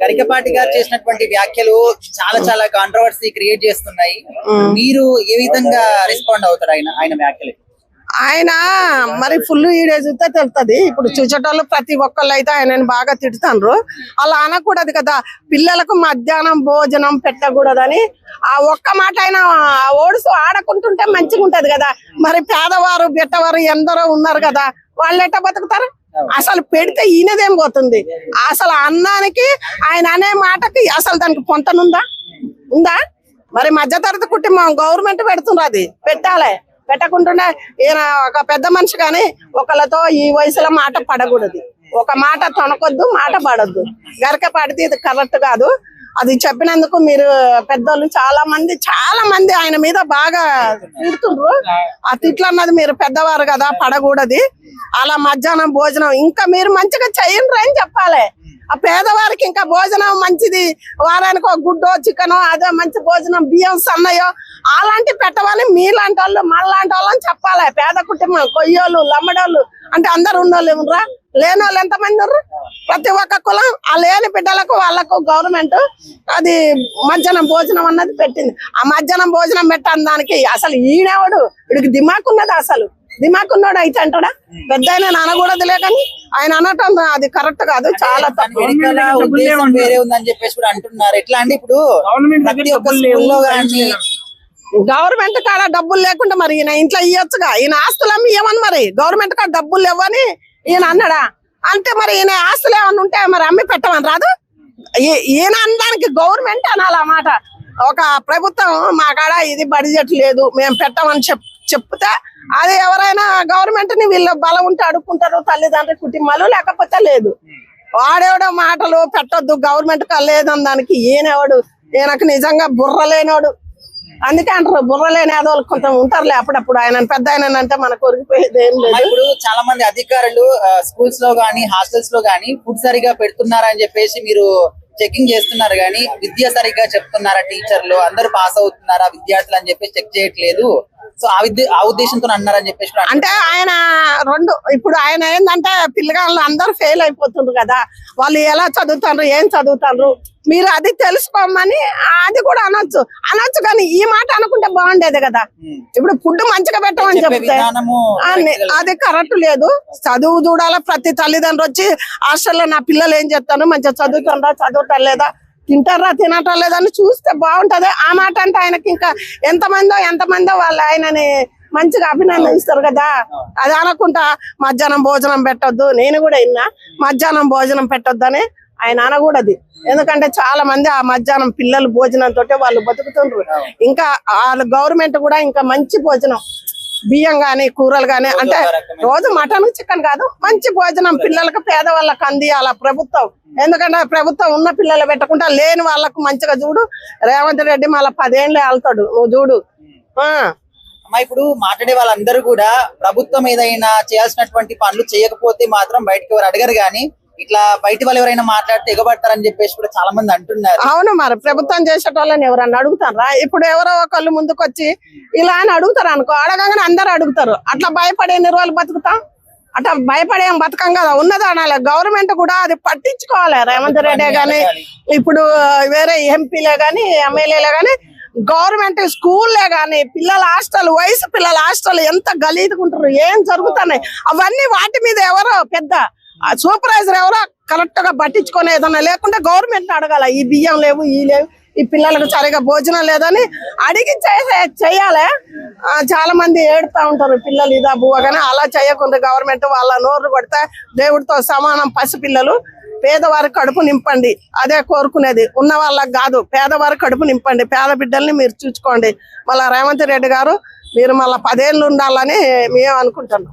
గరికపాటి గారు చేసినటువంటి వ్యాఖ్యలు చాలా చాలా కాంట్రవర్సీ క్రియేట్ చేస్తున్నాయి. మీరు ఏ విధంగా రెస్పాండ్ అవుతారు ఆయన వ్యాఖ్యలు? ఆయన మరి ఫుల్ వీడియో చూస్తే తెలుస్తుంది. ఇప్పుడు చూసేటోళ్ళు ప్రతి ఒక్కళ్ళు అయితే ఆయనని బాగా తిడుతాండ్రు. అలా అనకూడదు కదా, పిల్లలకు మధ్యాహ్నం భోజనం పెట్టకూడదని ఆ ఒక్క మాట ఆయన ఓడుసు ఆడకుంటుంటే మంచిగా ఉంటది కదా. మరి పేదవారు బిట్టవారు ఎందరో ఉన్నారు కదా, వాళ్ళు ఎట్ట బతుకుతారు? అసలు పెడితే ఈయనదేం పోతుంది? అసలు అన్నానికి ఆయన అనే మాటకి అసలు దానికి పొంతనుందా? ఉందా? మరి మధ్యతరగతి కుటుంబం గవర్నమెంట్ పెడుతున్నారు, అది పెట్టాలి. పెట్టకుండానే ఈయన ఒక పెద్ద మనిషి కానీ ఒకళ్ళతో ఈ వయసులో మాట పడకూడదు. ఒక మాట తొనకొద్దు, మాట పడద్దు. గరికపాటిది ఇది కరెక్ట్ కాదు. అది చెప్పినందుకు మీరు పెద్దోళ్ళు చాలా మంది ఆయన మీద బాగా తిడుతుండ్రు. ఆ తిట్లు అన్నది మీరు పెద్దవారు కదా, పడకూడదు. అలా మధ్యాహ్నం భోజనం ఇంకా మీరు మంచిగా చెయ్యండి అని చెప్పాలి. ఆ పేదవారికి ఇంకా భోజనం మంచిది, వారానికి ఒక గుడ్డో చికెనో అదే మంచి భోజనం, బియ్యం సన్నయో అలాంటి పెట్టమని మీలాంటి వాళ్ళు మనలాంటి వాళ్ళని చెప్పాలి. పేద కుటుంబం కొయ్యోళ్ళు లమ్మడోళ్ళు అంటే అందరు ఉన్నోళ్ళు ఏమరా, లేని వాళ్ళు ఎంతమంది ఉన్నారు? ప్రతి ఒక్క కులం ఆ లేని బిడ్డలకు వాళ్ళకు గవర్నమెంట్ అది మధ్యాహ్నం భోజనం అన్నది పెట్టింది. ఆ మధ్యాహ్నం భోజనం పెట్టని దానికి అసలు ఈయనవాడు వీడికి దిమాకు ఉన్నది? అసలు దిమాకు ఉన్నాడు అయితే అంటాడా? పెద్ద ఆయన అనకూడదులే కానీ ఆయన అనటం అది కరెక్ట్ కాదు, చాలా తప్పు. వేరే ఉందని చెప్పేసి కూడా అంటున్నారు. ఎట్లా అంటే ఇప్పుడు గవర్నమెంట్ కాడ డబ్బులు లేకుండా మరి ఈయన ఇంట్లో ఇవ్వచ్చుగా. ఈయన ఆస్తులు అమ్మి ఏమని మరి గవర్నమెంట్ కాడ డబ్బులు లేవని ఈయన అన్నాడా? అంటే మరి ఈయన ఆస్తులు ఏమన్నా ఉంటే మరి అమ్మి పెట్టమని రాదు? ఈయన అనడానికి గవర్నమెంట్ అనాలి ఆ మాట. ఒక ప్రభుత్వం మా కాడ ఇది బడ్జెట్ లేదు మేము పెట్టమని చెప్తే అది ఎవరైనా గవర్నమెంట్ ని వీళ్ళు బలం ఉంటే అడుక్కుంటారు తల్లిదండ్రి కుటుంబాలు, లేకపోతే లేదు. వాడేవాడో మాటలు పెట్టొద్దు గవర్నమెంట్ లేదని దానికి ఈయనవాడు. ఈయనకు నిజంగా బుర్ర లేనోడు. అందుకే అంటారు బుర్ర లేని వాళ్ళు కొంత ఉంటారులే అప్పుడప్పుడు. ఆయన పెద్ద ఆయన అంటే మనకు కొరిగిపోయేది ఏం లేదు. ఇప్పుడు చాలా మంది అధికారులు స్కూల్స్ లో గానీ హాస్టల్స్ లో గానీ ఫుడ్ సరిగా పెడుతున్నారా అని చెప్పేసి మీరు చెకింగ్ చేస్తున్నారు, కానీ విద్య సరిగ్గా చెప్తున్నారా, టీచర్లు అందరూ పాస్ అవుతున్నారా విద్యార్థులు అని చెప్పేసి చెక్ చేయట్లేదు. సో ఆ ఉద్దేశంతో అన్నారని చెప్పేసి అంటే ఆయన రెండు ఇప్పుడు ఆయన ఏంటంటే పిల్లగాళ్ళు అందరూ ఫెయిల్ అయిపోతుండ్రు కదా, వాళ్ళు ఎలా చదువుతారు ఏం చదువుతారు మీరు అది తెలుసుకోమని అది కూడా అనొచ్చు కానీ ఈ మాట అనుకుంటే బాగుండేది కదా. ఇప్పుడు ఫుడ్ మంచిగా పెట్టమని చెప్తే అది కరెక్ట్ లేదు. చదువు చూడాలా, ప్రతి తల్లిదండ్రులు వచ్చి హాస్టల్లో నా పిల్లలు ఏం చెప్తాను మంచిగా చదువుతుండ్రా చదవటం లేదా తింటారా తినటం లేదని చూస్తే బాగుంటది. ఆ మాట అంటే ఆయనకి ఇంకా ఎంతమందో వాళ్ళు ఆయనని మంచిగా అభినందిస్తారు కదా. అది అనకుండా మధ్యాహ్నం భోజనం పెట్టొద్దు, నేను కూడా విన్నా మధ్యాహ్నం భోజనం పెట్టొద్దని ఆయన అనకూడదు. ఎందుకంటే చాలా మంది ఆ మధ్యాహ్నం పిల్లలు భోజనంతో వాళ్ళు బతుకుతుండ్రు. ఇంకా వాళ్ళ గవర్నమెంట్ కూడా ఇంకా మంచి భోజనం బియ్యం గాని కూరలు గాని అంటే రోజు మటన్ చికెన్ కాదు మంచి భోజనం పిల్లలకు పేదవాళ్ళకి అందియాల ప్రభుత్వం. ఎందుకంటే ప్రభుత్వం ఉన్న పిల్లలు పెట్టకుండా లేని వాళ్ళకు మంచిగా చూడు. రేవంత్ రెడ్డి మళ్ళీ 10 ఏళ్ళు వెళ్తాడు, నువ్వు చూడు. ఇప్పుడు మాట్లాడే వాళ్ళందరూ కూడా ప్రభుత్వం ఏదైనా చేయాల్సినటువంటి పనులు చేయకపోతే మాత్రం బయటకు ఎవరు అడగరు, కానీ ఇట్లా బయట వాళ్ళు ఎవరైనా మాట్లాడితే ఎగబడతారని చెప్పేసి కూడా చాలా మంది అంటున్నారు. అవును, మరి ప్రభుత్వం చేసేటోళ్ళని ఎవరన్నా అడుగుతారా? ఇప్పుడు ఎవరో ఒకళ్ళు ముందుకు వచ్చి ఇలా అని అడుగుతారు అనుకో, అడగగానే అందరు అడుగుతారు. అట్లా భయపడే ఎన్ని రోజులు బతుకుతాం? అట్లా భయపడేం బతకం కదా, ఉన్నది అనాలి. గవర్నమెంట్ కూడా అది పట్టించుకోవాలి. రేవంత్ రెడ్డి గాని ఇప్పుడు వేరే ఎంపీలే గాని ఎమ్మెల్యేలే గాని గవర్నమెంట్ స్కూల్లే గాని పిల్లల హాస్టల్ వయసు పిల్లల హాస్టల్ ఎంత గలీదుకుంటారు, ఏం జరుగుతున్నాయి అవన్నీ వాటి మీద ఎవరో పెద్ద సూపర్వైజర్ ఎవరో కరెక్ట్ గా పట్టించుకునే ఏదన్నా లేకుంటే గవర్నమెంట్ అడగాల. ఈ బియ్యం లేవు ఈ లేవు ఈ పిల్లలకు సరిగా భోజనం లేదని అడిగి చెయ్యాలి. చాలా మంది ఏడుతా ఉంటారు పిల్లలు ఇదా బువ్వ, కానీ అలా చేయకుండా గవర్నమెంట్ వాళ్ళ నోరు కొడితే దేవుడితో సమానం పసిపిల్లలు. పేదవారి కడుపు నింపండి, అదే కోరుకునేది. ఉన్న వాళ్ళకి కాదు, పేదవారి కడుపు నింపండి. పేద బిడ్డల్ని మీరు చూసుకోండి. మళ్ళా రేవంత్ రెడ్డి గారు మీరు మళ్ళీ 10 ఏళ్ళు ఉండాలని మేము అనుకుంటున్నాం.